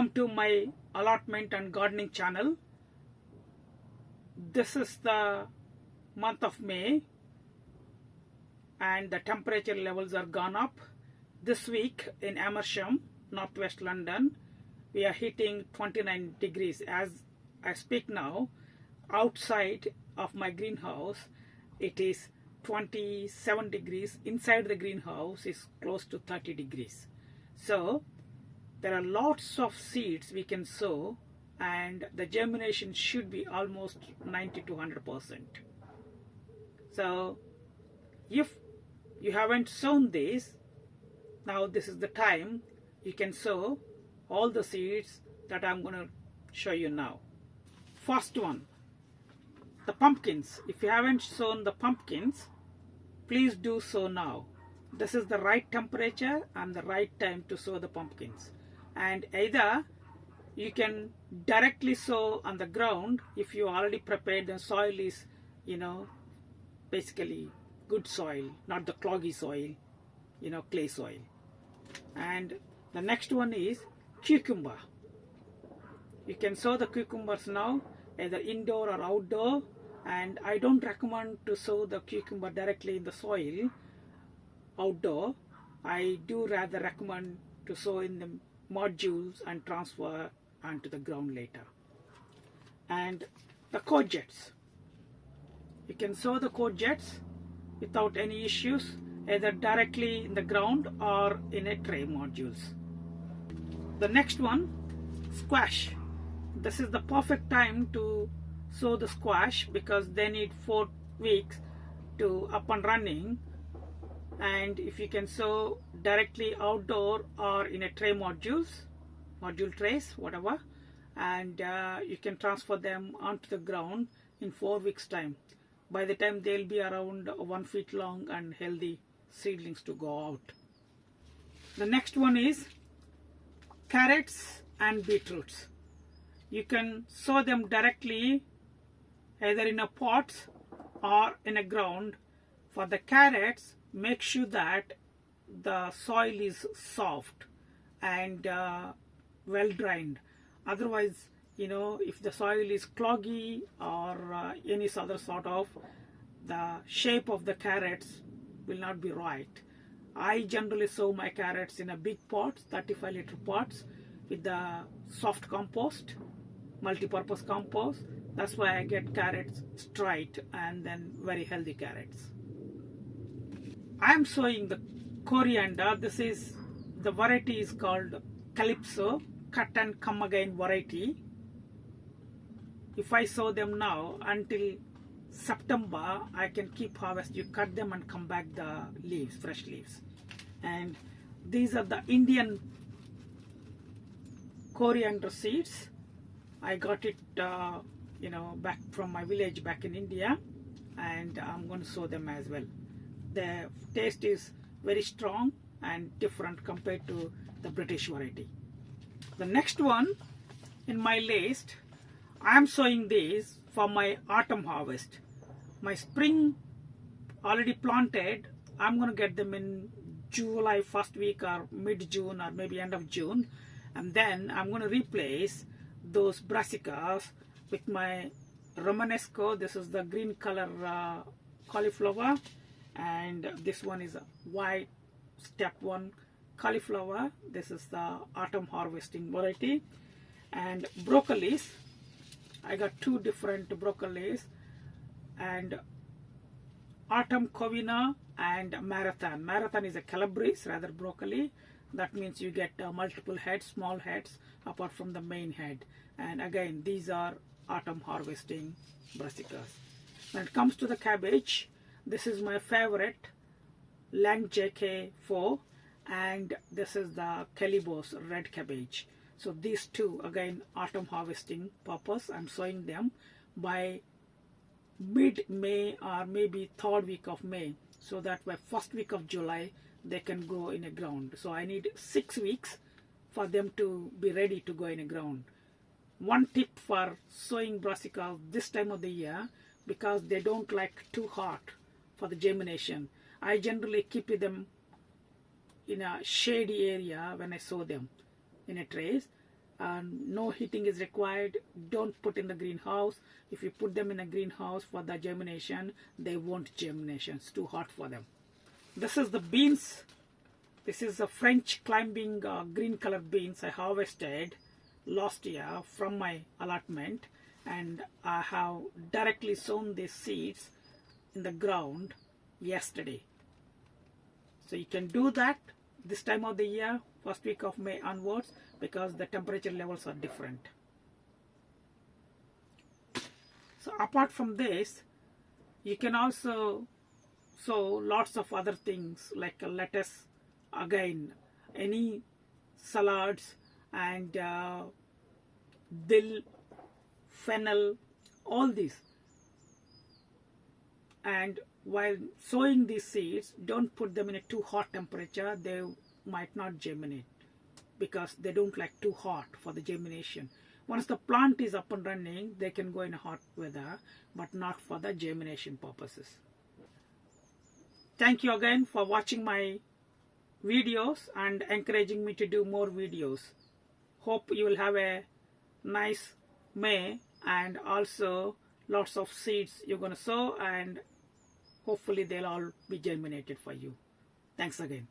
Welcome to my allotment and gardening channel. This is the month of May and the temperature levels are gone up. This week in Amersham, northwest London, we are hitting 29 degrees. As I speak now, outside of my greenhouse it is 27 degrees. Inside the greenhouse is close to 30 degrees. So there are lots of seeds we can sow, and the germination should be almost 90 to 100%. So if you haven't sown this, now this is the time you can sow all the seeds that I'm going to show you now. First one, the pumpkins. If you haven't sown the pumpkins, please do so now. This is the right temperature and the right time to sow the pumpkins. And either you can directly sow on the ground if you already prepared the soil is, basically good soil, not the cloggy soil, clay soil. And the next one is cucumber. You can sow the cucumbers now, either indoor or outdoor. And I don't recommend to sow the cucumber directly in the soil outdoor. I do rather recommend to sow in the modules and transfer onto the ground later. And the courgettes. You can sow the courgettes without any issues, either directly in the ground or in a tray modules. The next one, squash. This is the perfect time to sow the squash because they need 4 weeks to up and running. And if you can sow directly outdoor or in a tray module trays, whatever, and you can transfer them onto the ground in 4 weeks time. By the time they'll be around 1 feet long and healthy seedlings to go out. The next one is carrots and beetroots. You can sow them directly either in a pot or in a ground. For the carrots, make sure that the soil is soft and well drained. Otherwise, if the soil is cloggy or any other sort of, the shape of the carrots will not be right. I generally sow my carrots in a big pot, 35-liter pots, with the soft compost, multi-purpose compost. That's why I get carrots straight and then very healthy carrots. I am sowing the coriander. This is, the variety is called Calypso, cut and come again variety. If I sow them now until September, I can keep harvest. You cut them and come back the leaves, fresh leaves. And these are the Indian coriander seeds. I got it back from my village back in India, and I'm going to sow them as well. The taste is very strong and different compared to the British variety. The next one in my list, I am sowing these for my autumn harvest. My spring already planted, I'm going to get them in July first week or mid-June or maybe end of June. And then I'm going to replace those brassicas with my Romanesco. This is the green color cauliflower, and this one is a white step 1 cauliflower. This is the autumn harvesting variety. And broccolis, I got 2 different broccolis, and autumn covina and marathon. Marathon is a calabrese rather broccoli. That means you get multiple heads, small heads, apart from the main head. And again, these are autumn harvesting brassicas. When it comes to the cabbage, this is my favorite, Lang JK4, and this is the Calibos red cabbage. So these 2, again, autumn harvesting purpose. I'm sowing them by mid-May or maybe 3rd week of May, so that by 1st week of July they can go in a ground. So I need 6 weeks for them to be ready to go in a ground. One tip for sowing brassicas this time of the year, because they don't like too hot for the germination, I generally keep them in a shady area when I sow them in a trays. No heating is required. Don't put in the greenhouse. If you put them in a greenhouse for the germination, they won't germination. It's too hot for them. This is the beans. This is the French climbing green color beans I harvested last year from my allotment, and I have directly sown these seeds in the ground yesterday. So you can do that this time of the year, first week of May onwards, because the temperature levels are different. So apart from this, you can also sow lots of other things like lettuce, again any salads, and dill, fennel, all these. And while sowing these seeds, don't put them in a too hot temperature. They might not germinate because they don't like too hot for the germination. Once the plant is up and running, they can go in hot weather, but not for the germination purposes. Thank you again for watching my videos and encouraging me to do more videos. Hope you will have a nice May, and also lots of seeds you're going to sow, and hopefully they'll all be germinated for you. Thanks again.